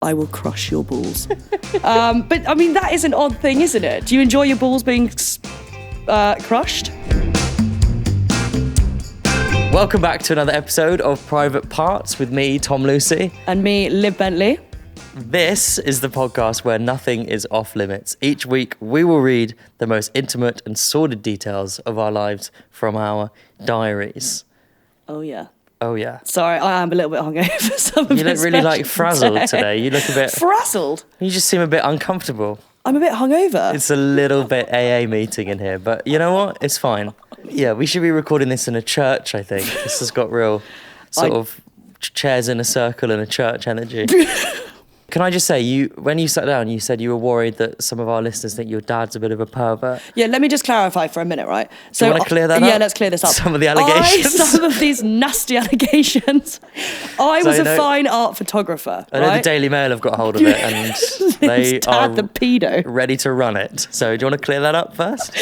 I will crush your balls. But I mean, that is an odd thing, isn't it? Do you enjoy your balls being crushed? Welcome back to another episode of Private Parts with me, Tom Lucy. And me, Liv Bentley. This is the podcast where nothing is off limits. Each week, we will read the most intimate and sordid details of our lives from our diaries. Oh, yeah. Oh, yeah. Sorry, I am a little bit hungover. Some of You look really like frazzled today. You look a bit... Frazzled? You just seem a bit uncomfortable. I'm a bit hungover. It's a little bit AA meeting in here, but you know what? It's fine. Yeah, we should be recording this in a church, I think. This has got real sort of chairs in a circle and a church energy. Can I just say, when you sat down, you said you were worried that some of our listeners think your dad's a bit of a pervert. Yeah, let me just clarify for a minute, right? So, do you want to clear that up? Yeah, let's clear this up. Some of the allegations. Some of these nasty allegations. I was a fine art photographer, I know right? the Daily Mail have got hold of it and they are the pedo. ready to run it. So do you want to clear that up first?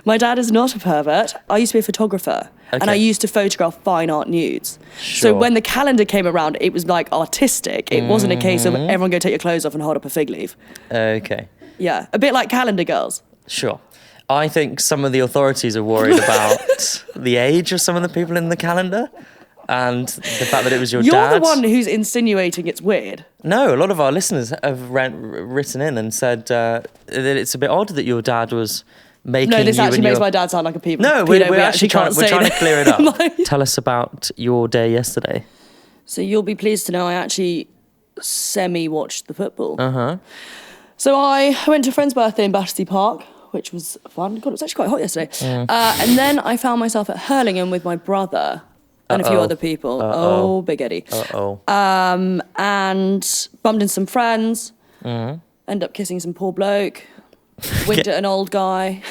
My dad is not a pervert. I used to be a photographer. Okay. And I used to photograph fine art nudes. Sure. So when the calendar came around, it was like artistic. It wasn't a case of everyone go take your clothes off and hold up a fig leaf. Okay. Yeah, a bit like calendar girls. Sure. I think some of the authorities are worried about the age of some of the people in the calendar and the fact that it was your You're dad. the one who's insinuating it's weird. No, a lot of our listeners have written in and said that it's a bit odd that your dad was making No, this you actually and makes your... my dad sound like a pedo. No, we're actually trying can't say to clear it up. that. Tell us about your day yesterday. So you'll be pleased to know I actually semi-watched the football. Uh-huh. So I went to a friend's birthday in Battersea Park, which was fun. God, it was actually quite hot yesterday. And then I found myself at Hurlingham with my brother and a few other people. Oh, Big Eddie. And bumped into some friends. Ended up kissing some poor bloke. Winked at an old guy.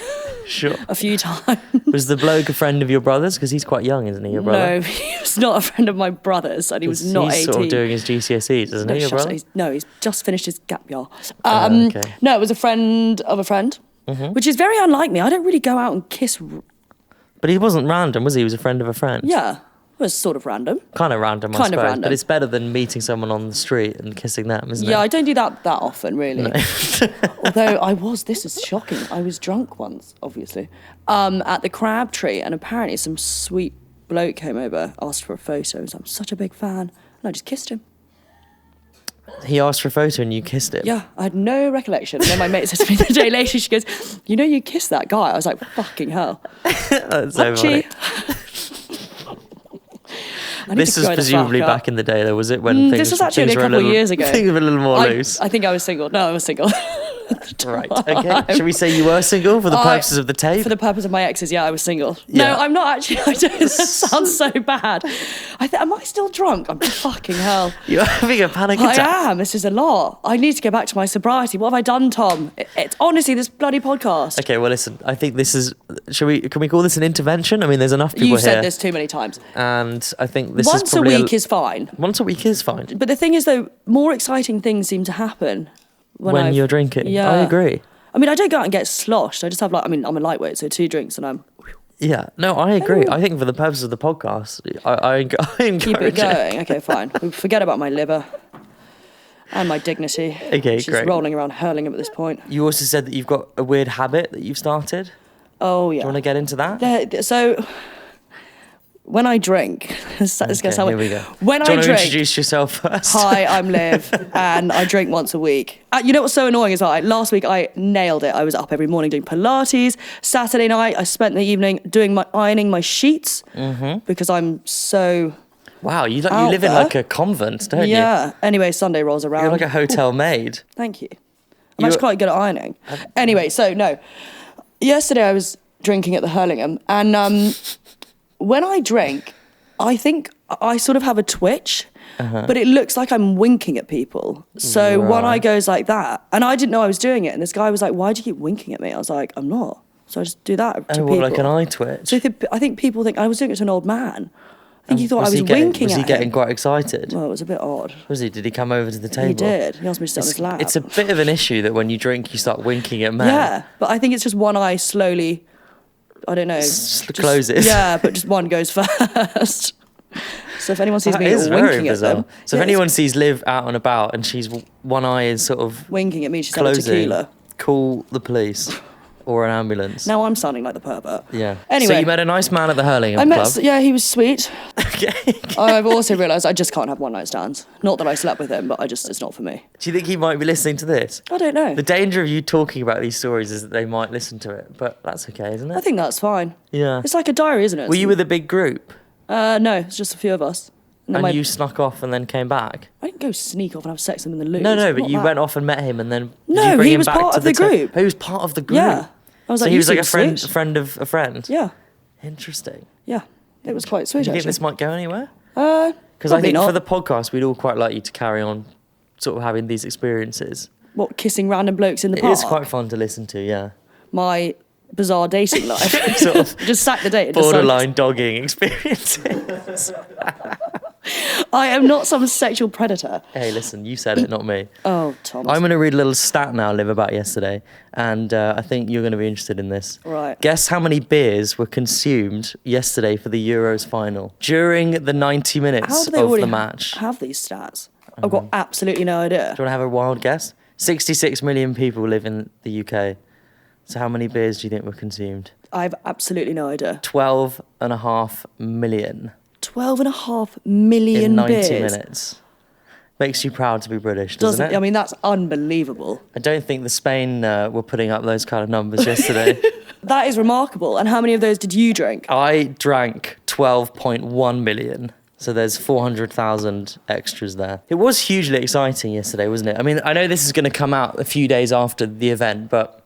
Sure. A few times. Was the bloke a friend of your brother's? Because he's quite young, isn't he, your brother? No, he was not a friend of my brother's, and he was not 18. He's sort of doing his GCSEs, isn't he, your brother? He's just finished his gap year. Okay. No, it was a friend of a friend, which is very unlike me. I don't really go out and kiss. But he wasn't random, was he? He was a friend of a friend. Yeah, it was sort of random. Kind of random, I Kind of suppose. random. But it's better than meeting someone on the street and kissing them, isn't it? Yeah, I don't do that often, really. No. Although this is shocking. I was drunk once, obviously, at the Crabtree, and apparently some sweet bloke came over, asked for a photo. I'm such a big fan, and I just kissed him. He asked for a photo and you kissed him? Yeah, I had no recollection. And then my mate said to me the day later, she goes, "You know you kissed that guy?" I was like, "Fucking hell." That's so funny. This was presumably back in the day, though, was it? When this was actually a couple of years ago. Things were a little more loose. I think I was single. No, I was single. Right, okay. Should we say you were single for the purposes of the tape? For the purpose of my exes, yeah, I was single. Yeah. No, I'm not actually. I don't, that sounds so bad. Am I still drunk? I'm fucking hell. You're having a panic attack. I am. This is a lot. I need to go back to my sobriety. What have I done, Tom? It's honestly this bloody podcast. Okay, well, listen. I think this is. Can we call this an intervention? I mean, there's enough people here. You've said this too many times. And I think this Once is probably a week is fine. Once a week is fine. But the thing is, though, more exciting things seem to happen when you're drinking. Yeah. I agree. I mean, I don't go out and get sloshed. I just have I'm a lightweight, so 2 drinks and I'm... Yeah, no, I agree. I think for the purpose of the podcast, I encourage Keep it going. Okay, fine. We forget about my liver and my dignity. Okay, which great. is rolling around Hurlingham at this point. You also said that you've got a weird habit that you've started. Oh, yeah. Do you want to get into that? So... When I drink, this going to sound here we weird. go. When Do you I want to drink, introduce yourself first? Hi, I'm Liv, and I drink once a week. You know what's so annoying as well? Last week I nailed it. I was up every morning doing Pilates. Saturday night I spent the evening ironing my sheets because I'm so. Wow, you live in like a convent, don't you? Yeah. Anyway, Sunday rolls around. You're like a hotel maid. Thank you. I'm actually quite good at ironing. Anyway, so no. Yesterday I was drinking at the Hurlingham, and when I drink, I think I sort of have a twitch, but it looks like I'm winking at people. So one eye goes like that. And I didn't know I was doing it. And this guy was like, "Why do you keep winking at me?" I was like, "I'm not." So I just do that to people. Like an eye twitch? So I think people think I was doing it to an old man. I think he thought I was winking at him. Was he getting quite excited? Well, it was a bit odd. Was he? Did he come over to the table? He did. He asked me to sit on his lap. It's a bit of an issue that when you drink, you start winking at men. Yeah, but I think it's just one eye slowly... I don't know. Closes. Yeah, but just one goes first. So if anyone sees That me is very winking at bizarre. them... So Yeah, if anyone sees Liv out and about and one eye is sort of winking at me, she's having closing, tequila. call the police or an ambulance. Now I'm sounding like the pervert. Yeah. Anyway. So you met a nice man at the Hurlingham Club. Yeah, he was sweet. Okay. I've also realised I just can't have one night stands. Not that I slept with him, but it's not for me. Do you think he might be listening to this? I don't know. The danger of you talking about these stories is that they might listen to it, but that's okay, isn't it? I think that's fine. Yeah. It's like a diary, isn't it? Were you with a big group? No, it's just a few of us. And you snuck off and then came back? I didn't go sneak off and have sex with him in the loo. No, but you went off and met him and then... No, did you bring he him was back part to of the group. He was part of the group? Yeah. I was so like, he was like a sweet. friend of a friend? Yeah. Interesting. Yeah. It was quite sweet, Do you think actually. this might go anywhere? Because I think for the podcast, we'd all quite like you to carry on sort of having these experiences. What, kissing random blokes in the park? It is quite fun to listen to, yeah. My bizarre dating life. Sort of just sack the date. borderline dogging experiences. I am not some sexual predator. Hey, listen, you said it, not me. Oh, Thomas. I'm going to read a little stat now, Liv, about yesterday, and I think you're going to be interested in this. Right. Guess how many beers were consumed yesterday for the Euros final during the 90 minutes of the match? Have these stats? I've got absolutely no idea. Do you want to have a wild guess? 66 million people live in the UK. So how many beers do you think were consumed? I have absolutely no idea. 12.5 million. 12.5 million in 90 beers. minutes. Makes you proud to be British, doesn't it? I mean, that's unbelievable. I don't think the Spain were putting up those kind of numbers yesterday. That is remarkable. And how many of those did you drink? I drank 12.1 million. So there's 400,000 extras there. It was hugely exciting yesterday, wasn't it? I mean, I know this is going to come out a few days after the event, but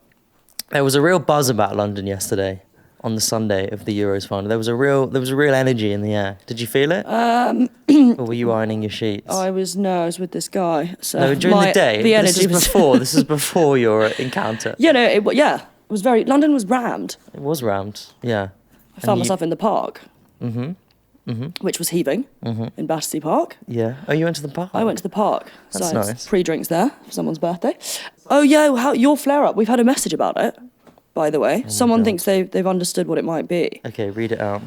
there was a real buzz about London yesterday on the Sunday of the Euros final. There was a real energy in the air. Did you feel it? Or were you ironing your sheets? I was with this guy. So no, during the day. The energy This is before your encounter. Yeah, no, it was very. London was rammed. It was rammed. Yeah. I found myself in the park. Which was heaving in Battersea Park. Yeah. Oh, you went to the park? I went to the park. That's so nice. Pre-drinks there for someone's birthday. Oh yeah, your flare-up. We've had a message about it, by the way. Someone thinks they've understood what it might be. Okay, read it out.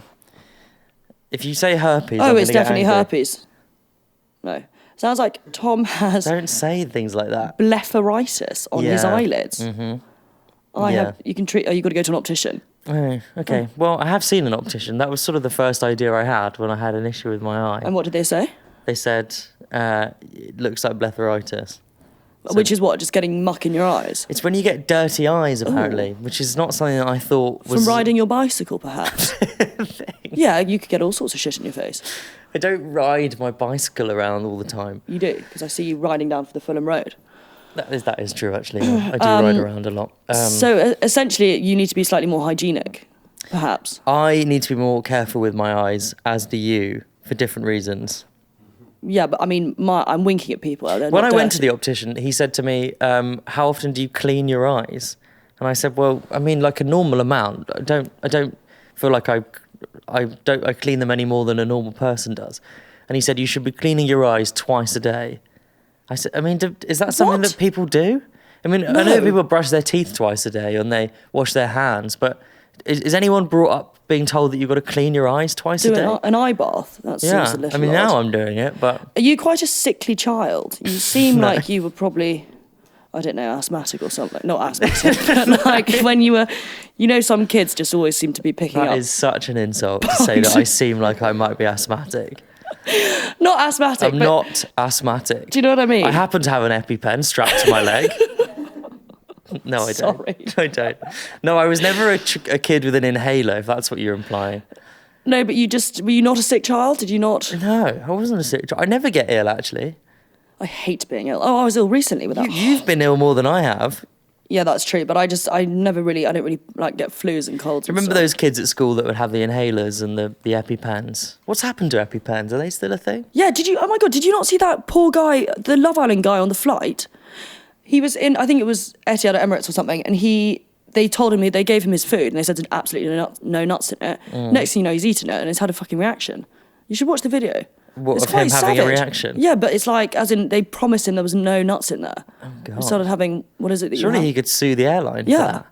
If you say herpes, it's definitely herpes. No. Sounds like Tom has... Don't say things like that. Blepharitis on his eyelids. You can treat... Oh, you've got to go to an optician. Oh, okay. Well, I have seen an optician. That was sort of the first idea I had when I had an issue with my eye. And what did they say? They said, it looks like blepharitis. So which is what, just getting muck in your eyes? It's when you get dirty eyes, apparently, which is not something that I thought was... From riding your bicycle, perhaps? Yeah, you could get all sorts of shit in your face. I don't ride my bicycle around all the time. You do, because I see you riding down for the Fulham Road. That is true, actually. I do ride around a lot. So essentially, you need to be slightly more hygienic, perhaps. I need to be more careful with my eyes, as do you, for different reasons. Yeah, but I mean, I'm winking at people. When I went to the optician, he said to me, how often do you clean your eyes? And I said, well, I mean, like a normal amount. I don't feel like I clean them any more than a normal person does. And he said, you should be cleaning your eyes twice a day. I said, I mean, is that something that people do? I mean, No. I know people brush their teeth twice a day and they wash their hands, but is anyone brought up being told that you've got to clean your eyes twice a day? An eye bath? That seems a little I mean, odd. now I'm doing it, but... Are you quite a sickly child? You seem like you were probably, I don't know, asthmatic or something. Not asthmatic, but like when you were... You know, some kids just always seem to be picking up... That is such an insult to say that I seem like I might be asthmatic. Not asthmatic, I'm not asthmatic. Do you know what I mean? I happen to have an EpiPen strapped to my leg. No, I don't. Sorry. I don't. No, I was never a kid with an inhaler, if that's what you're implying. No, but were you not a sick child? Did you not? No, I wasn't a sick child. I never get ill, actually. I hate being ill. Oh, I was ill recently with that. You've been ill more than I have. Yeah, that's true. But I don't really like get flus and colds. Remember those kids at school that would have the inhalers and the EpiPens? What's happened to EpiPens? Are they still a thing? Yeah, oh my God, did you not see that poor guy, the Love Island guy on the flight? He was in, I think it was Etihad or Emirates or something, and they told him, they gave him his food, and they said there's absolutely no nuts in it. Next thing you know, he's eaten it, and he's had a fucking reaction. You should watch the video. What, it's of quite him having savage. a reaction? Yeah, but it's like, as in, they promised him there was no nuts in there. Oh, God. He started having, what is it that Surely you have? he could sue the airline for Yeah. that.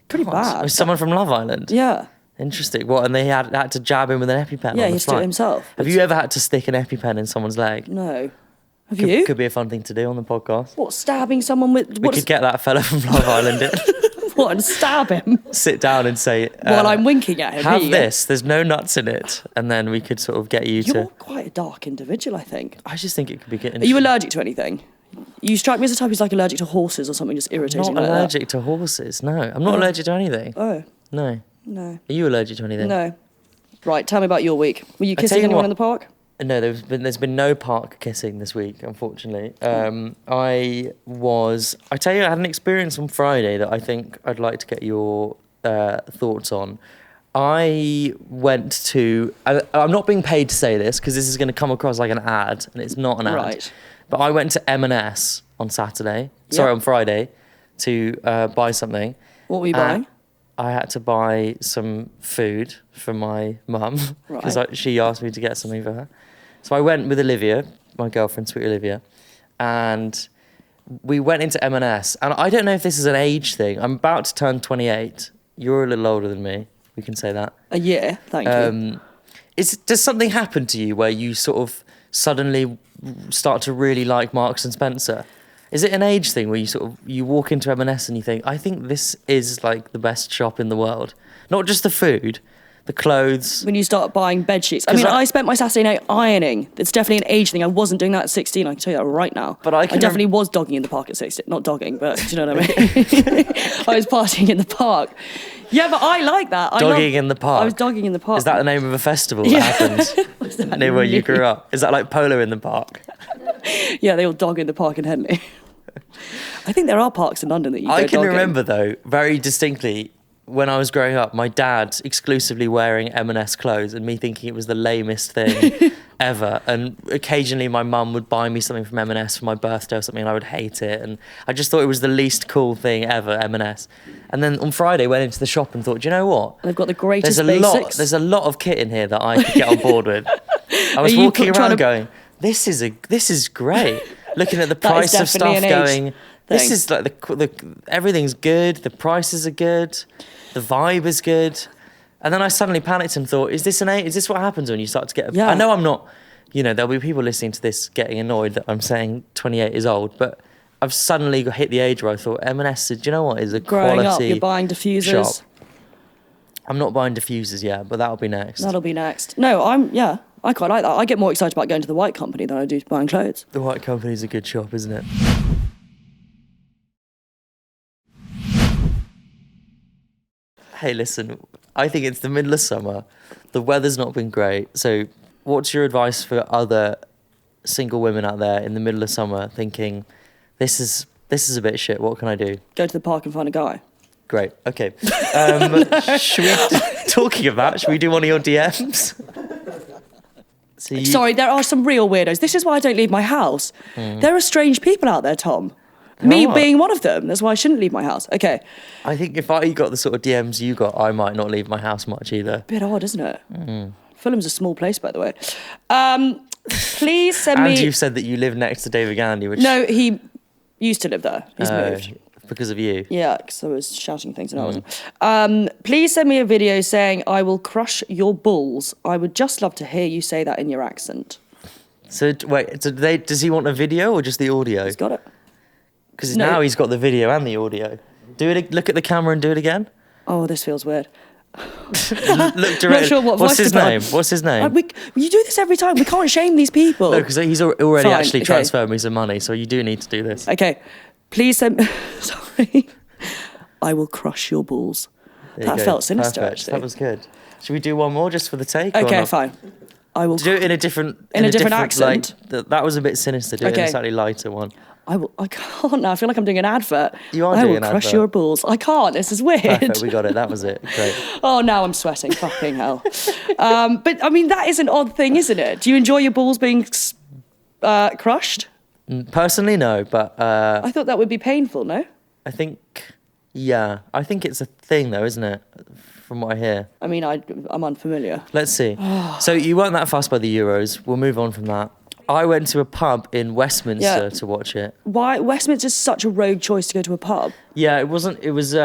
Pretty God. bad. Was someone from Love Island? Yeah. Interesting. What? And they had to jab him with an EpiPen. Yeah, on he the has to do it flight? himself. Have you ever had to stick an EpiPen in someone's leg? No. Have you? Could be a fun thing to do on the podcast. What, stabbing someone with... We could get that fella from Love Island in. What, and stab him? Sit down and say... While I'm winking at him. Have Here you go. this. There's no nuts in it. And then we could sort of get you You're to... quite a dark individual, I think. I just think it could be getting... Are you allergic to anything? You strike me as the type who's like allergic to horses or something just irritating Not like allergic to horses, no. I'm not allergic to anything. Oh, No. no. Are you allergic to anything? No. Right, tell me about your week. Were you I tell kissing you anyone what. in the park? No, there's been no park kissing this week, unfortunately. I tell you, I had an experience on Friday that I think I'd like to get your thoughts on. I went to... I'm not being paid to say this because this is going to come across like an ad, and it's not an ad. Right. But I went to M&S on on Friday, to buy something. What were you buying? I had to buy some food for my mum because Right. she asked me to get something for her. So I went with Olivia, my girlfriend, sweet Olivia, and we went into M&S. And I don't know if this is an age thing. I'm about to turn 28. You're a little older than me. We can say that. A year, thank you. Does something happen to you where you sort of suddenly start to really like Marks and Spencer? Is it an age thing where you walk into M&S and you think, I think this is like the best shop in the world? Not just the food, the clothes. When you start buying bed sheets. I mean, I spent my Saturday night ironing. It's definitely an age thing. I wasn't doing that at 16. I can tell you that right now. But I definitely was dogging in the park at 16. Not dogging, but do you know what I mean? I was partying in the park. Yeah, but I like that. Dogging in the park? I was dogging in the park. Is that the name of a festival that happens near where you grew up? Is that like polo in the park? Yeah, they all dog in the park in Henley. I think there are parks in London that you go I can dogging. remember though, very distinctly, when I was growing up, my dad exclusively wearing M&S clothes and me thinking it was the lamest thing ever. And occasionally my mum would buy me something from M&S for my birthday or something and I would hate it. And I just thought it was the least cool thing ever, M&S. And then on Friday went into the shop and thought, do you know what? They've got the greatest basics. There's a lot of kit in here that I could get on board with. I was walking around going, this is great. Looking at the price of stuff going, this is like the everything's good, the prices are good, the vibe is good. And then I suddenly panicked and thought, is this what happens when you start to get... Yeah. I know I'm not... there'll be people listening to this getting annoyed that I'm saying 28 is old, but I've suddenly hit the age where I thought, M&S, do you know what, is a Growing quality up, you're buying diffusers. shop. I'm not buying diffusers yet, but that'll be next. That'll be next. No, I quite like that. I get more excited about going to the White Company than I do buying clothes. The White Company's a good shop, isn't it? Hey, listen, I think it's the middle of summer. The weather's not been great. So what's your advice for other single women out there in the middle of summer thinking, this is a bit shit, what can I do? Go to the park and find a guy. Great, okay. Talking of that, should we do one of your DMs? Sorry, there are some real weirdos. This is why I don't leave my house. There are strange people out there, Tom. Me being one of them. That's why I shouldn't leave my house. Okay. I think if I got the sort of DMs you got, I might not leave my house much either. Bit odd, isn't it? Fulham's a small place, by the way. Please send me... And you've said that you live next to David Gandy, which... No, he used to live there. He's moved. Because of you? Yeah, because I was shouting things and I wasn't. Please send me a video saying, I will crush your balls. I would just love to hear you say that in your accent. So, wait, does he want a video or just the audio? He's got it. Because now he's got the video and the audio. Look at the camera and do it again. Oh, this feels weird. Look directly. Not sure what What's voice his to put name? on. What's his name? You do this every time. We can't shame these people. No, because he's already Fine, actually okay. transferred me some money, so you do need to do this. Okay, please send... Sorry. I will crush your balls. That felt sinister, Perfect. actually. That was good. Should we do one more just for the take? or Okay, not? fine. I will... Do it in a different... In a different accent? That was a bit sinister. Do it in a slightly lighter one. I can't now. I feel like I'm doing an advert. You are I doing will an crush advert. your balls. I can't. This is weird. Perfect, we got it. That was it. Great. Oh, now I'm sweating. Fucking hell. But, I mean, that is an odd thing, isn't it? Do you enjoy your balls being crushed? Personally, no, but... I thought that would be painful, no? I think... Yeah. I think it's a thing, though, isn't it? From what I hear. I mean, I'm unfamiliar. Let's see. So you weren't that fussed by the Euros. We'll move on from that. I went to a pub in Westminster to watch it. Why? Westminster's such a rogue choice to go to a pub. Yeah, it wasn't... It was...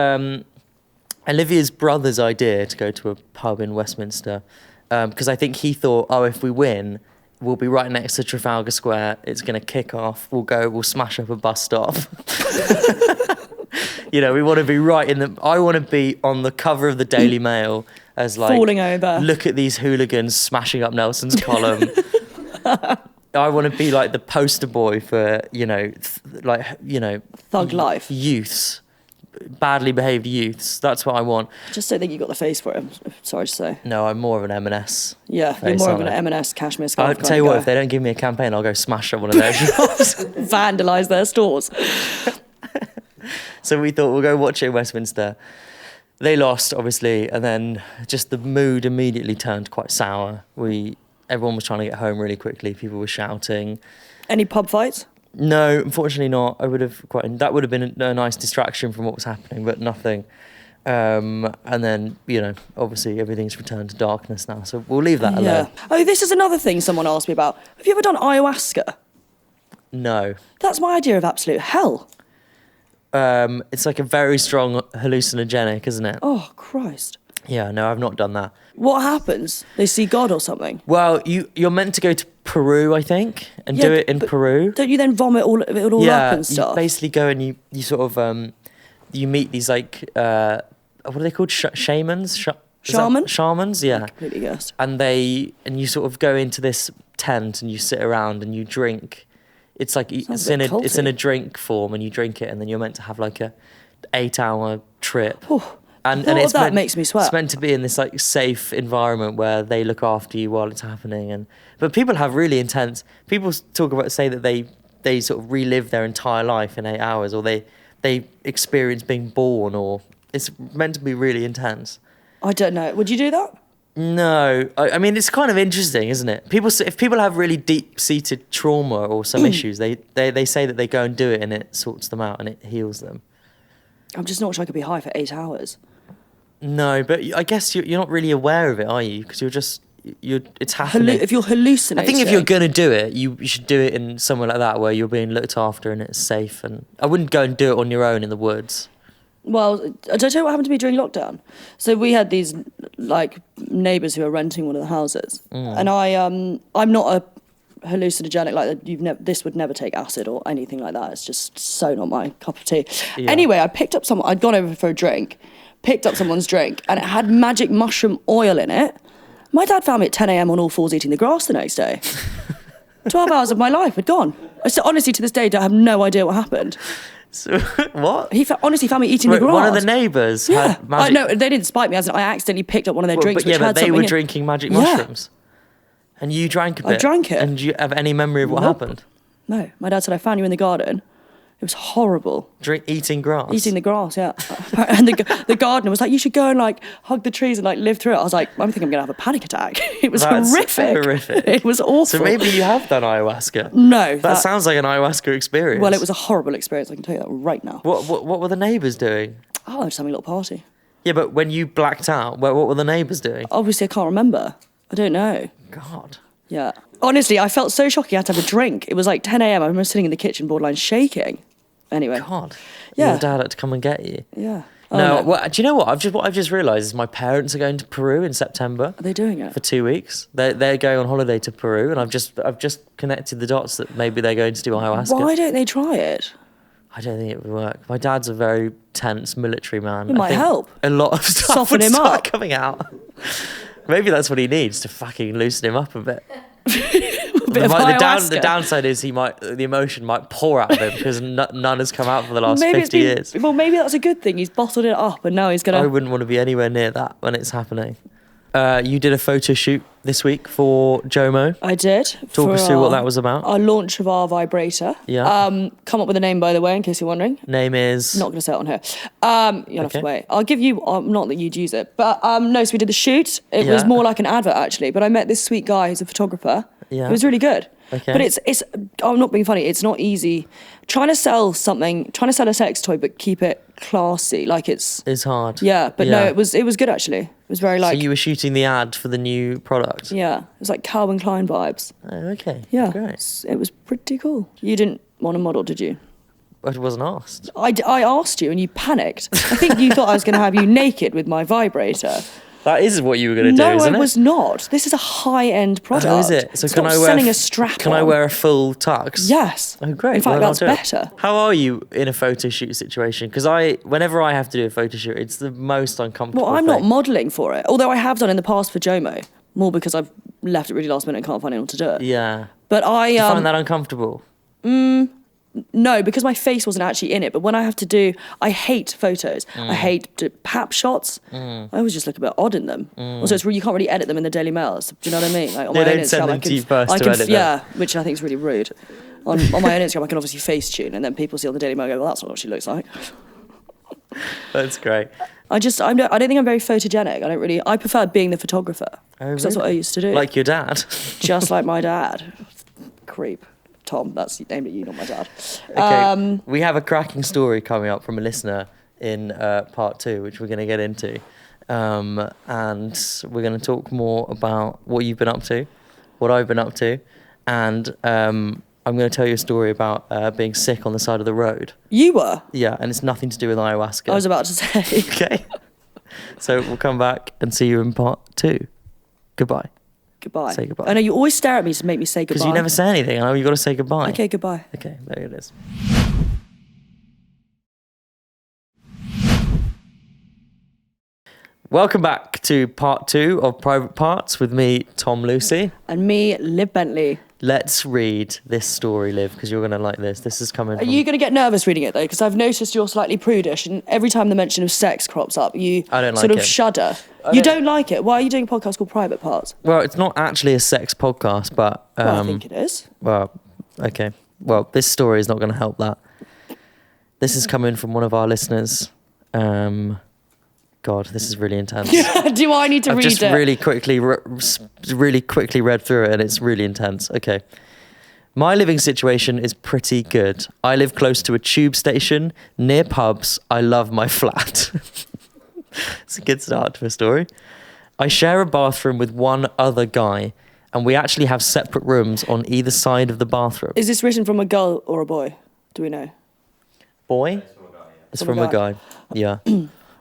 Olivia's brother's idea to go to a pub in Westminster, because I think he thought, oh, if we win, we'll be right next to Trafalgar Square. It's going to kick off. We'll smash up a bus stop. You know, we want to be right I want to be on the cover of the Daily Mail as like, falling over. Look at these hooligans smashing up Nelson's column. I want to be like the poster boy for, Thug life. Youths. Badly behaved youths. That's what I want. Just don't think you got the face for it. I'm sorry to say. No, I'm more of an M&S. Yeah, face, you're more of an aren't I? M&S cashmere scarf. I'll tell you what, if they don't give me a campaign, I'll go smash up one of their shops. Vandalise their stores. So we thought we'll go watch it in Westminster. They lost, obviously, and then just the mood immediately turned quite sour. Everyone was trying to get home really quickly. People were shouting. Any pub fights? No, unfortunately not. That would have been a nice distraction from what was happening, but nothing. And then, obviously everything's returned to darkness now, so we'll leave that alone. Oh, this is another thing someone asked me about. Have you ever done ayahuasca? No. That's my idea of absolute hell. It's like a very strong hallucinogenic, isn't it? Oh, Christ. Yeah, no, I've not done that. What happens? They see God or something? Well, you're meant to go to Peru, I think, and do it in Peru. Don't you then vomit all up and stuff? You basically go and you sort of you meet these like what are they called? Shamans? Shamans, yeah. I completely guessed. And you sort of go into this tent and you sit around and you drink. It's like it's in a drink form, and you drink it, and then you're meant to have like a 8-hour trip. And that makes me sweat. It's meant to be in this like safe environment where they look after you while it's happening. But people have really intense. People say that they sort of relive their entire life in 8 hours, or they experience being born, or it's meant to be really intense. I don't know. Would you do that? No, I mean it's kind of interesting, isn't it? If people have really deep-seated trauma or some issues, they say that they go and do it and it sorts them out and it heals them. I'm just not sure I could be high for 8 hours. No, but I guess you're not really aware of it, are you? Because it's happening. If you're hallucinating, I think if you're gonna do it, you should do it in somewhere like that where you're being looked after and it's safe. And I wouldn't go and do it on your own in the woods. Well, did I tell you what happened to me during lockdown? So we had these like neighbours who were renting one of the houses, and I'm not a hallucinogenic like that. This would never take acid or anything like that. It's just so not my cup of tea. Yeah. Anyway, I'd gone over for a drink, picked up someone's drink, and it had magic mushroom oil in it. My dad found me at 10 a.m. on all fours eating the grass the next day. 12 hours of my life had gone. So honestly, to this day, I have no idea what happened. So, what? He honestly found me eating the grass. One of the neighbours had magic... No, they didn't spite me. I accidentally picked up one of their drinks, but they were drinking magic mushrooms. And you drank a bit. I drank it. And do you have any memory of what happened? No. My dad said, I found you in the garden. It was horrible. Eating grass? Eating the grass, yeah. And the gardener was like, you should go and like hug the trees and like live through it. I was like, I think I'm going to have a panic attack. It was horrific. It was awful. So maybe you have done ayahuasca. No. That sounds like an ayahuasca experience. Well, it was a horrible experience. I can tell you that right now. What were the neighbours doing? Oh, just having a little party. Yeah, but when you blacked out, what were the neighbours doing? Obviously, I can't remember. I don't know. God. Yeah. Honestly, I felt so shocked I had to have a drink. It was like 10 a.m. I remember sitting in the kitchen borderline shaking. Anyway. God. Yeah. Your dad had to come and get you. Yeah. No. Well, do you know what? I've just realised is my parents are going to Peru in September. Are they doing it? For 2 weeks. They're going on holiday to Peru, and I've just connected the dots that maybe they're going to do ayahuasca. Why don't they try it? I don't think it would work. My dad's a very tense military man. It might help. A lot of stuff Soften him up. coming out. Maybe that's what he needs to fucking loosen him up a bit. The downside is the emotion might pour out of him because none has come out for the last 50 years. Well, maybe that's a good thing. He's bottled it up and now he's going to... I wouldn't want to be anywhere near that when it's happening. You did a photo shoot this week for Jomo. I did. Talk us through what that was about. Our launch of our vibrator. Yeah. Come up with a name, by the way, in case you're wondering. Name is... Not going to say it on here. You'll have to wait. I'll give you... not that you'd use it. But no, so we did the shoot. It was more like an advert, actually. But I met this sweet guy who's a photographer. Yeah. It was really good. Okay. But it's I'm not being funny, it's not easy. Trying to sell a sex toy but keep it classy, like it's hard. Yeah, but no, it was good actually. It was very like... So you were shooting the ad for the new product? Yeah. It was like Calvin Klein vibes. Oh, okay. Yeah. Great. It was pretty cool. You didn't want to model, did you? I wasn't asked. I asked you and you panicked. I think you thought I was going to have you naked with my vibrator. That is what you were going to do, No, isn't it? I was not. This is a high-end product. Oh, is it? So Stop can I wear selling a strap Can I wear a full tux? Yes. Oh, great. In fact, Well, that's I'll do it. better. How are you in a photo shoot situation? Because whenever I have to do a photo shoot, it's the most uncomfortable Well, I'm thing. not modelling for it, although I have done in the past for Jomo, more because I've left it really last minute and can't find anyone to do it. Yeah. But I Do you find that uncomfortable? no, because my face wasn't actually in it. But when I have to do, I hate photos. I hate pap shots. I always just look a bit odd in them. Also, you can't really edit them in the Daily Mail. Do you know what I mean? Like on They my own don't send Instagram, them to you first to edit them. Yeah, which I think is really rude. On my own Instagram, I can obviously face tune, and then people see on the Daily Mail and go, "Well, that's not what she looks like." That's great. I don't think I'm very photogenic. I prefer being the photographer. Because that's what I used to do. Like your dad. Just like my dad. Creep. Tom, that's named at you, not my dad. Okay, we have a cracking story coming up from a listener in part 2, which we're going to get into. And we're going to talk more about what you've been up to, what I've been up to, and I'm going to tell you a story about being sick on the side of the road. You were? Yeah, and it's nothing to do with ayahuasca. I was about to say. Okay. So we'll come back and see you in part 2. Goodbye. Goodbye. Say goodbye. I know you always stare at me to make me say goodbye. Because you never say anything. I know you've got to say goodbye. Okay, goodbye. Okay, there it is. Welcome back to part 2 of Private Parts with me, Tom Lucy. And me, Liv Bentley. Let's read this story, Liv, because you're going to like this. This is coming from... Are you going to get nervous reading it, though? Because I've noticed you're slightly prudish, and every time the mention of sex crops up, you I don't like sort of it. shudder. You don't like it? Why are you doing a podcast called Private Parts? Well, it's not actually a sex podcast, but... Well, I think it is. Well, okay. Well, this story is not going to help that. This is coming from one of our listeners. God, this is really intense. Do I need to I've read just it? really quickly read through it, and it's really intense. Okay. My living situation is pretty good. I live close to a tube station, near pubs. I love my flat. It's a good start to a story. I share a bathroom with one other guy, and we actually have separate rooms on either side of the bathroom. Is this written from a girl or a boy? Do we know? Boy? It's from a guy. Yeah.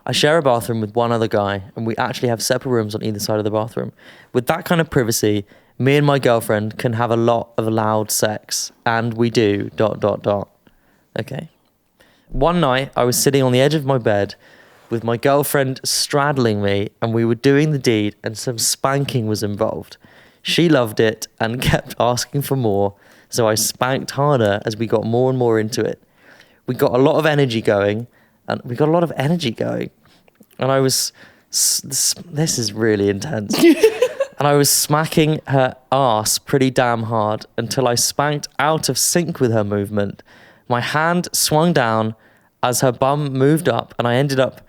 I share a bathroom with one other guy, and we actually have separate rooms on either side of the bathroom. With that kind of privacy, me and my girlfriend can have a lot of loud sex, and we do... Okay. One night, I was sitting on the edge of my bed with my girlfriend straddling me, and we were doing the deed, and some spanking was involved. She loved it and kept asking for more, so I spanked harder as we got more and more into it. We got a lot of energy going, and I was... This is really intense. And I was smacking her ass pretty damn hard until I spanked out of sync with her movement. My hand swung down as her bum moved up, and I ended up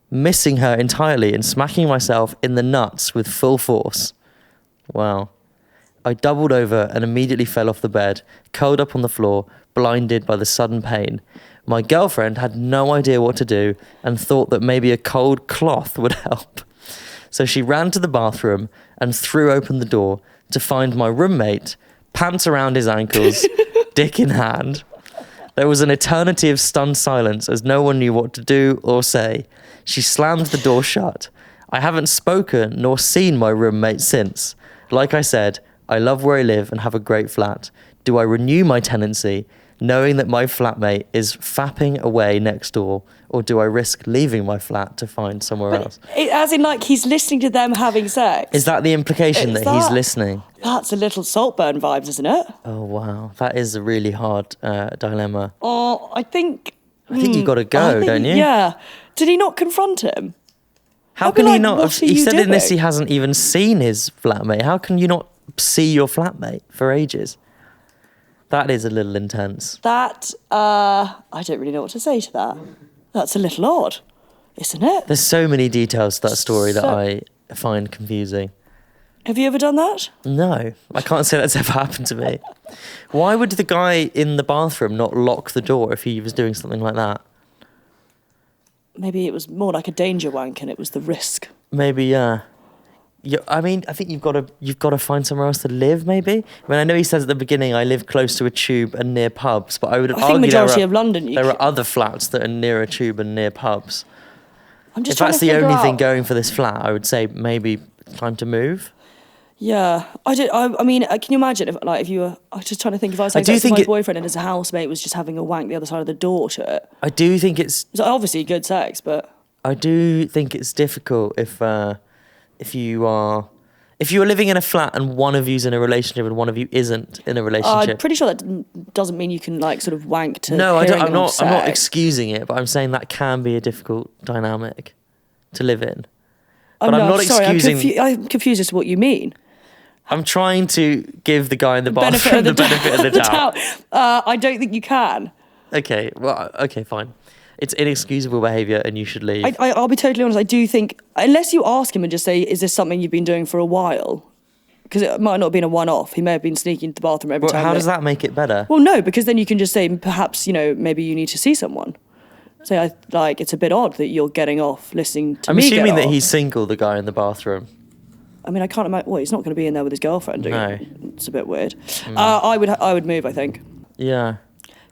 missing her entirely and smacking myself in the nuts with full force. Wow. I doubled over and immediately fell off the bed, curled up on the floor, blinded by the sudden pain. My girlfriend had no idea what to do and thought that maybe a cold cloth would help. So she ran to the bathroom and threw open the door to find my roommate, pants around his ankles, dick in hand. There was an eternity of stunned silence as no one knew what to do or say. She slammed the door shut. I haven't spoken nor seen my roommate since. Like I said, I love where I live and have a great flat. Do I renew my tenancy, knowing that my flatmate is fapping away next door, or do I risk leaving my flat to find somewhere else? As in, like, he's listening to them having sex. Is that the implication Is that he's that- listening? That's a little Saltburn vibes, isn't it? Oh, wow. That is a really hard dilemma. Oh, I think you got to go, don't you? Yeah. Did he not confront him? How I'd be can he like, not? "What are He you said in this doing?" he hasn't even seen his flatmate. How can you not see your flatmate for ages? That is a little intense. That, I don't really know what to say to that. That's a little odd, isn't it? There's so many details to that story that So- I find confusing. Have you ever done that? No, I can't say that's ever happened to me. Why would the guy in the bathroom not lock the door if he was doing something like that? Maybe it was more like a danger wank and it was the risk. Maybe, yeah. Yeah, I mean, I think you've got to find somewhere else to live. Maybe. I mean, I know he says at the beginning, I live close to a tube and near pubs, but I would I argue think majority of London. there are other flats that are near a tube and near pubs. I'm just If trying that's to the figure only thing out. going for this flat, I would say maybe time to move. Yeah, I mean, can you imagine if you were? I was just trying to think if I was I like do to think my it- boyfriend and his housemate was just having a wank the other side of the door to it. I do think it's It's obviously good sex, but difficult if you are living in a flat and one of you's in a relationship and one of you isn't in a I'm relationship. pretty sure that doesn't mean you can like sort of wank to. No, I don't. hearing I'm of not. I'm not sex. excusing it, but I'm saying that can be a difficult dynamic to live in. Oh, But I'm no, not sorry, excusing. I'm confused as to what you mean. I'm trying to give the guy in the bathroom the benefit of the doubt. I don't think you can. Okay, well, okay, fine. It's inexcusable behaviour, and you should leave. I'll be totally honest. I do think unless you ask him and just say, "Is this something you've been doing for a while?" Because it might not have been a one-off. He may have been sneaking into the bathroom every Well, time. how does that make it better? Well, no, because then you can just say, perhaps maybe you need to see someone. Say, it's a bit odd that you're getting off listening to I'm me. assuming get that off. he's single, the guy in the bathroom. I mean, I can't imagine. Well, he's not going to be in there with his girlfriend. No. It's a bit weird. I would move. I think Yeah.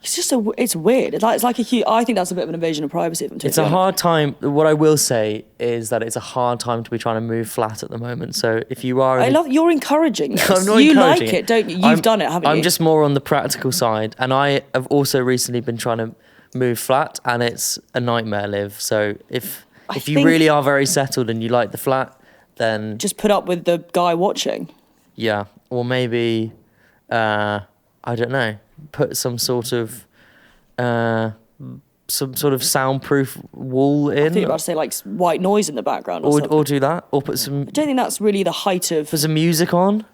it's just it's weird. It's like a huge. I think that's a bit of an invasion of privacy. If I'm It's a hard time. What I will say is that it's a hard time to be trying to move flat at the moment. So if you are... You're encouraging this. I'm not You encouraging like it, don't you? You've done it, haven't you? I'm just more on the practical side. And I have also recently been trying to move flat and it's a nightmare live. So if you think- really are very settled and you like the flat, then just put up with the guy watching. yeah. Or maybe, I don't know, put some sort of soundproof wall I think in. you're about to say like white noise in the background or something. Or do that. Or put some... I don't think that's really the height of. Put some music on.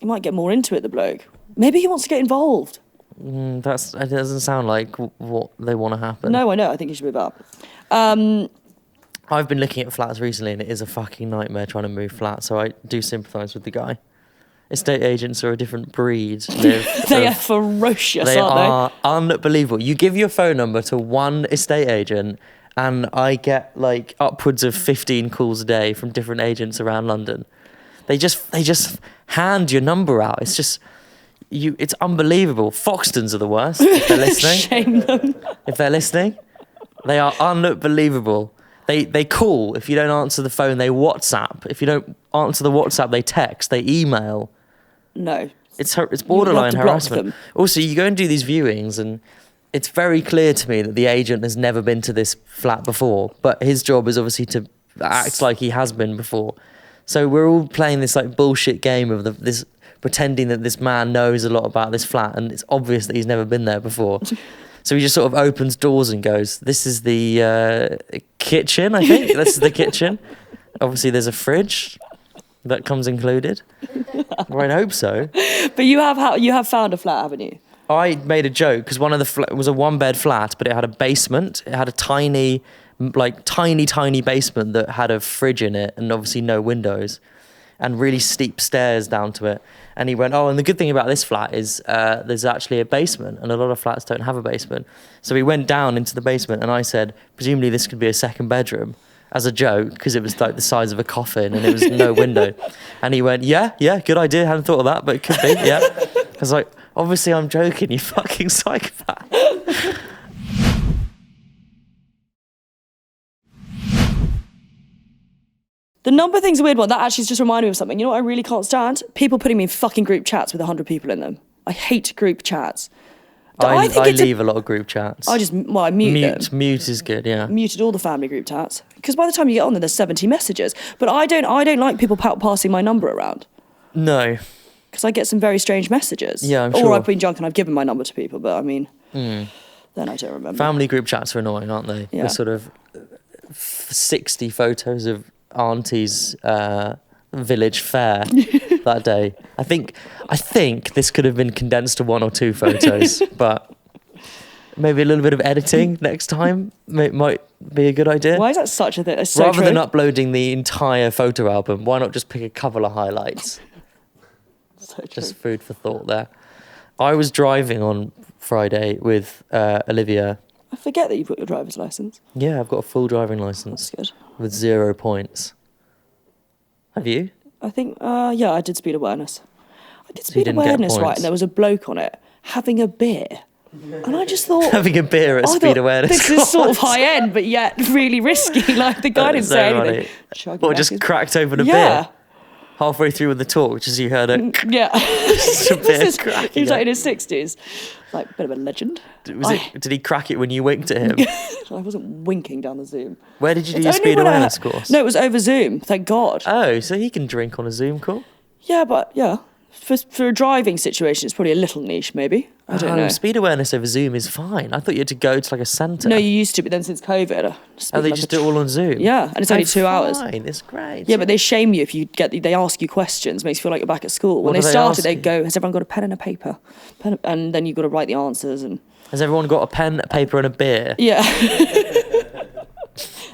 You might get more into it, the bloke. Maybe he wants to get involved. It doesn't sound like what they want to happen. No, I know. I think you should move up. I've been looking at flats recently and it is a fucking nightmare trying to move flat, so I do sympathise with the guy. Estate agents are a different breed. They are ferocious, They aren't are unbelievable. You give your phone number to one estate agent and I get like upwards of 15 calls a day from different agents around London. They just hand your number out. It's just... it's unbelievable. Foxtons are the worst, if they're they? listening. Shame them. If they're listening, they are unbelievable. They call. If you don't answer the phone, they WhatsApp. If you don't answer the WhatsApp, they text, they email. No. It's borderline to block harassment. them. Also, you go and do these viewings and it's very clear to me that the agent has never been to this flat before, but his job is obviously to act like he has been before. So we're all playing this like bullshit game of this pretending that this man knows a lot about this flat and it's obvious that he's never been there before. So he just sort of opens doors and goes, this is the kitchen, I think. This is the kitchen. Obviously, there's a fridge that comes included. Well, I'd hope so. But you have found a flat, haven't you? I made a joke because one of it was a one-bed flat, but it had a basement. It had a tiny basement that had a fridge in it and obviously no windows and really steep stairs down to it. And he went, oh, and the good thing about this flat is there's actually a basement and a lot of flats don't have a basement. So we went down into the basement and I said, presumably this could be a second bedroom as a joke because it was like the size of a coffin and it was no window. And he went, yeah, good idea. Hadn't thought of that, but it could be, yeah. I was like, obviously I'm joking, you fucking psychopath. The number thing's a weird one. That actually just reminded me of something. You know what I really can't stand? People putting me in fucking group chats with 100 people in them. I hate group chats. I leave a lot of group chats. I mute them. Mute is good, yeah. Muted all the family group chats. Because by the time you get on there's 70 messages. But I don't like people passing my number around. No. Because I get some very strange messages. Yeah, I'm Or sure. I've been drunk and I've given my number to people, but I mean, then I don't remember. Family group chats are annoying, aren't they? Yeah. There's sort of 60 photos of Auntie's village fair that day. I think this could have been condensed to one or two photos, but maybe a little bit of editing next time might be a good idea. Why is that such a thing? It's so Rather true. than uploading the entire photo album, why not just pick a couple of highlights? So true. Just food for thought there. I was driving on Friday with Olivia. I forget that you've got your driver's license. Yeah, I've got a full driving license That's good. with 0 points. Have you? I think, yeah, I did speed awareness. I did you speed didn't get awareness, right, points? and there was a bloke on it having a beer. And I just thought... Having a beer at I speed thought, awareness this is sort of course. high end, but yet really risky. Like, the guy That didn't is say so anything. funny. Chugging Or back just his- cracked open a Yeah. beer halfway through with the talk, just as you heard it. Yeah. Just a beer cracking He was like it. in his 60s. Like, a bit of a legend. Did he crack it when you winked at him? I wasn't winking down the Zoom. Where did you do It's your only speed when I awareness had- course? No, it was over Zoom, thank God. Oh, so he can drink on a Zoom call? Yeah, but yeah. For a driving situation, it's probably a little niche, maybe. I don't know. Speed awareness over Zoom is fine. I thought you had to go to like a centre. No, you used to, but then since COVID, they just do it all on Zoom? Yeah, and it's only 2 hours. Fine, it's great. Yeah, but they shame you if you they ask you questions, makes you feel like you're back at school. When What they do they started, ask they'd you? go, "Has everyone got a pen and a paper?" And then you've got to write the answers and Has everyone got a pen, a paper, and a beer? yeah,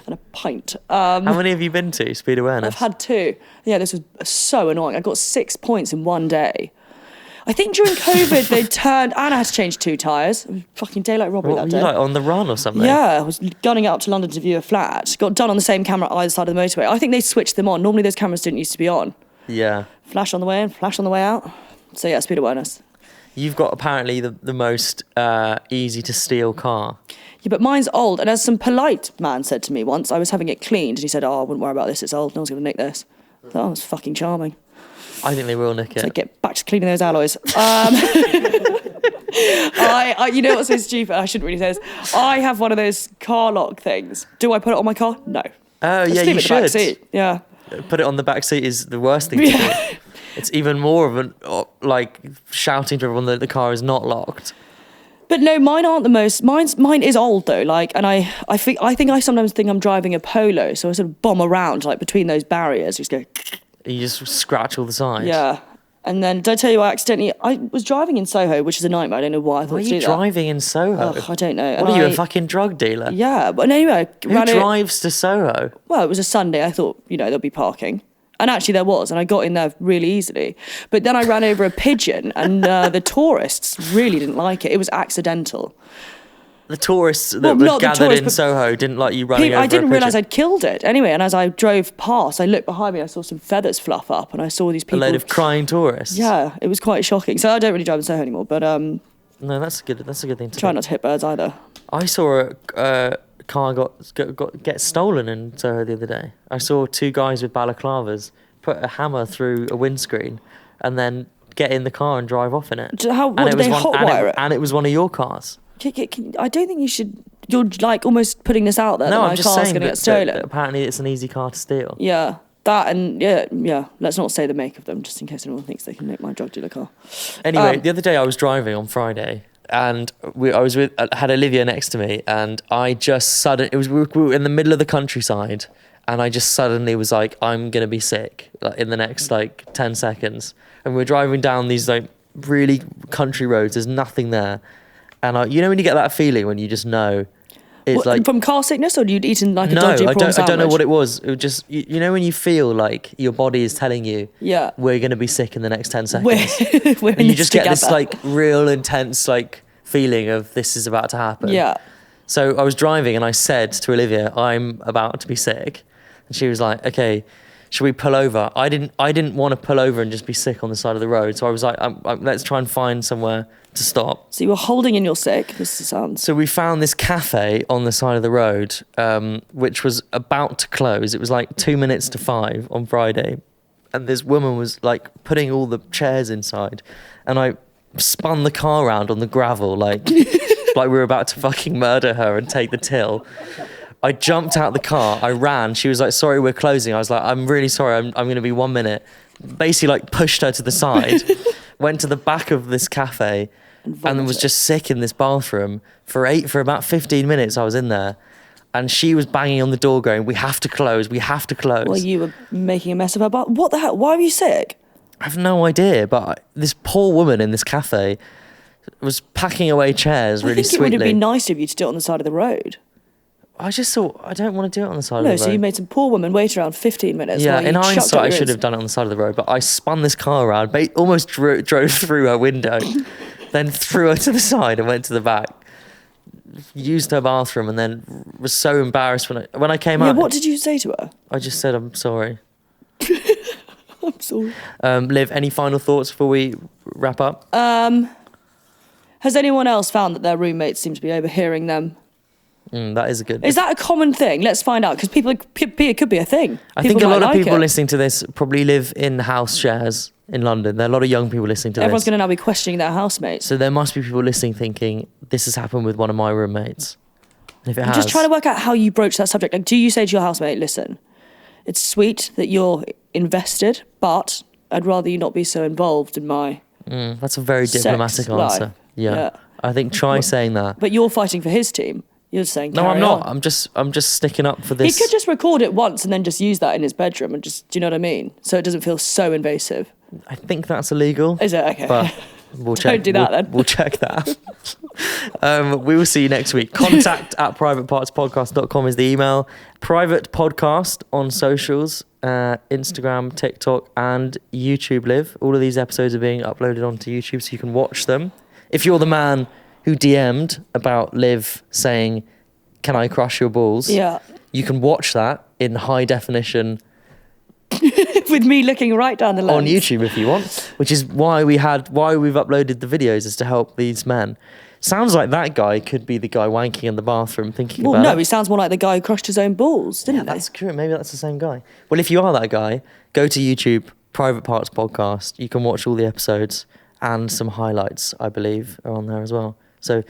and a pint. How many have you been to? Speed awareness. I've had 2. Yeah, this was so annoying. I got 6 points in one day. I think during COVID they turned, and I had to change 2 tyres. It was fucking daylight robbery What, that were you day. like on the run or something? Yeah, I was gunning it up to London to view a flat. Got done on the same camera either side of the motorway. I think they switched them on. Normally those cameras didn't used to be on. Yeah. Flash on the way in, flash on the way out. So yeah, speed awareness. You've got apparently the most easy to steal car. Yeah, but mine's old. And as some polite man said to me once, I was having it cleaned, and he said, "Oh, I wouldn't worry about this. It's old. No one's going to nick this." I thought, oh, it's fucking charming. I think they will nick So it. get back to cleaning those alloys. You know what's so stupid? I shouldn't really say this. I have one of those car lock things. Do I put it on my car? No. Oh, Just yeah, leave you it in the back should. seat. Yeah. Put it on the back seat is the worst thing to do. It's even more of an, like, shouting to everyone that the car is not locked. But no, mine aren't the most. Mine is old though. Like, and I think I sometimes think I'm driving a Polo, so I sort of bomb around like between those barriers. Just go, You just scratch all the sides. yeah. And then did I tell you I was driving in Soho, which is a nightmare. I don't know why I thought Why are to do you that. driving in Soho? Ugh, I don't know. What And are you, a fucking drug dealer? Yeah, but anyway, I Who ran it. drives to Soho? Well, it was a Sunday. I thought, there'll be parking. And actually there was, and I got in there really easily. But then I ran over a pigeon, and the tourists really didn't like it. It was accidental. The tourists that Well, were not the gathered tourists, in but Soho didn't like you running over I didn't a realise pigeon. I'd killed it. Anyway, and as I drove past, I looked behind me, I saw some feathers fluff up, and I saw these A people. load of crying tourists. Yeah, it was quite shocking. So I don't really drive in Soho anymore, but No, that's a good thing to try do. not to hit birds either. I saw a car get stolen in Soho the other day. I saw 2 guys with balaclavas put a hammer through a windscreen and then get in the car and drive off in it. What, did they hotwire it? And it was one of your cars. I don't think you should. You're like almost putting this out there No, that I'm my just car's saying going to that, get stolen. that apparently it's an easy car to steal. Yeah, that and yeah. Let's not say the make of them, just in case anyone thinks they can nick my drug dealer car. Anyway, the other day I was driving on Friday, and I had Olivia next to me, and I just we were in the middle of the countryside, and I just suddenly was like, I'm gonna be sick like, in the next 10 seconds, and we're driving down these really country roads. There's nothing there, and when you get that feeling when you just know. It's What, from car sickness, or you'd eaten a no, dodgy prawn I don't know sandwich? what it was. It was just when you feel like your body is telling you, Yeah. we're gonna be sick in the next 10 seconds. We're in And you this just get this together. real intense feeling of this is about to happen. Yeah. So I was driving and I said to Olivia, I'm about to be sick. And she was like, okay, should we pull over? I didn't want to pull over and just be sick on the side of the road. So I was like, let's try and find somewhere to stop. So you were holding in your sick. This sounds. So we found this cafe on the side of the road, which was about to close. It was 2 minutes to 5 on Friday. And this woman was putting all the chairs inside. And I spun the car around on the gravel like we were about to fucking murder her and take the till. I jumped out the car. I ran. She was like, sorry, we're closing. I was like, I'm really sorry. I'm going to be 1 minute. Basically pushed her to the side, went to the back of this cafe and was just sick in this bathroom for about 15 minutes. I was in there and she was banging on the door going, we have to close. We have to close. Well, you were making a mess of her bath. What the hell? Why were you sick? I have no idea, but this poor woman in this cafe was packing away chairs really I think sweetly. it would have been nice of you to do it on the side of the road. I just thought, I don't want to do it on the side of the No, road. so you made some poor woman wait around 15 minutes. Yeah, while you in chucked up hindsight, I your should have done it on the side of the road, but I spun this car around, almost drove through her window, then threw her to the side and went to the back, used her bathroom, and then was so embarrassed when I came Yeah, out. what did you say to her? I just said, I'm sorry. Sorry. Liv, any final thoughts before we wrap up? Has anyone else found that their roommates seem to be overhearing them? That is a good... Is that a common thing? Let's find out, because it could be a thing. I think a lot of people listening to this probably live in house shares in London. There are a lot of young people listening to Everyone's this. going to now be questioning their housemates. So there must be people listening thinking, this has happened with one of my roommates. And if it I'm has... just trying to work out how you broach that subject. Like, do you say to your housemate, listen, it's sweet that you're invested, but I'd rather you not be so involved in my that's a very diplomatic answer. life. Yeah. I think try saying that. But you're fighting for his team. You're saying, No, I'm carry not. on. I'm just sticking up for this. He could just record it once and then just use that in his bedroom and just, do you know what I mean? So it doesn't feel so invasive. I think that's illegal. Is it? Okay. But we'll check. Don't do that then. We'll check that. We will see you next week. contact@privatepartspodcast.com is the email. Private Podcast on socials, Instagram, TikTok, and YouTube. Live. All of these episodes are being uploaded onto YouTube, so you can watch them. If you're the man who DM'd about Liv saying, "Can I crush your balls?" Yeah. You can watch that in high definition With me looking right down the lens. on YouTube if you want, which is why we've uploaded the videos, is to help these men. Sounds like that guy could be the guy wanking in the bathroom thinking Well, about no, it. he sounds more like the guy who crushed his own balls, didn't he? That's true. Maybe that's the same guy. Well, if you are that guy, go to YouTube, Private Parts Podcast. You can watch all the episodes, and some highlights, I believe, are on there as well. So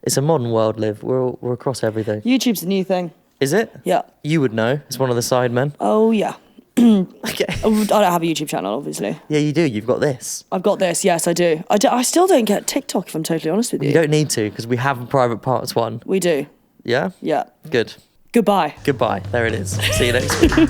it's a modern world, Liv. We're across everything. YouTube's the new thing. Is it? Yeah. You would know. It's one of the side men. Oh, yeah. Okay. I don't have a YouTube channel, obviously. Yeah, you do. You've got this. I've got this. Yes, I do. I still don't get TikTok, if I'm totally honest with you. You don't need to, because we have a Private Parts one. We do. Yeah? Yeah. Good. Goodbye. Goodbye. There it is. See you next week.